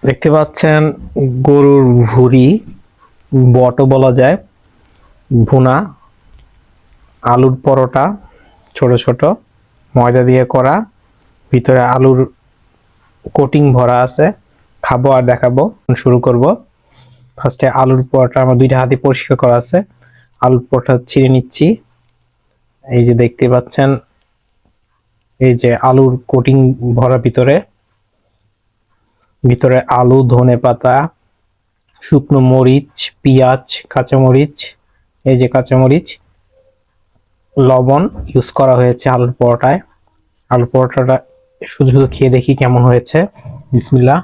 দেখতে পাচ্ছেন গরুর ভুঁড়ি, বটও বলা যায়, ভুনা, আলুর পরোটা, ছোট ছোট ময়দা দিয়ে করা, ভিতরে আলুর কোটিং ভরা আছে। খাবো আর দেখাবো। শুরু করব। ফার্স্টে আলুর পরোটা আমার দুইটা হাতে পরিষ্কার করা আছে। আলুর পরোটা ছিঁড়ে নিচ্ছি। এই যে দেখতে পাচ্ছেন, এই যে আলুর কোটিং ভরা ভিতরে ভিতরে আলু, ধনে পাতা, শুকনো মরিচ, পেঁয়াজ, কাঁচামরিচ, এই যে কাঁচামরিচ, লবণ ইউজ করা হয়েছে আলুর পরোটায়। আলুর পরোটাটা শুধু শুধু খেয়ে দেখি কেমন হয়েছে। বিসমিল্লাহ।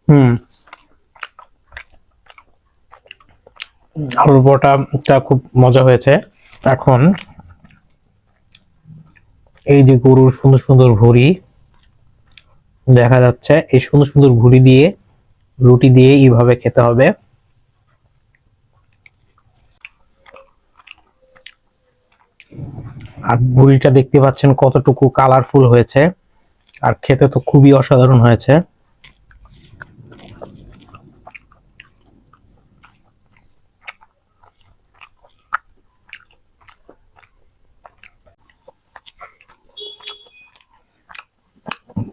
হুম, আলুর পরোটাটা খুব মজা হয়েছে। এখন এই যে গরুর সুন্দর সুন্দর ভুঁড়ি দেখা যাচ্ছে, এই সুন্দর সুন্দর ভুঁড়ি দিয়ে রুটি দিয়ে এইভাবে খেতে হবে। আর ভুঁড়িটা দেখতে পাচ্ছেন কতটুকু কালারফুল হয়েছে, আর খেতে তো খুবই অসাধারণ হয়েছে।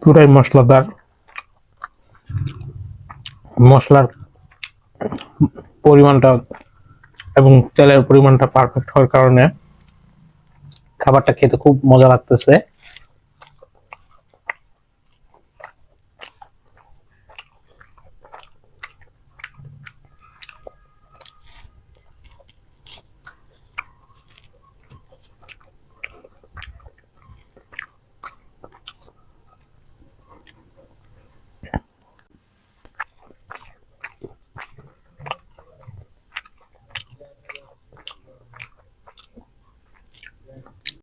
পুরাই মশলাদার, মশলার পরিমাণটা এবং তেলের পরিমাণটা পারফেক্ট হওয়ার কারণে খাবারটা খেতে খুব মজা লাগতেছে।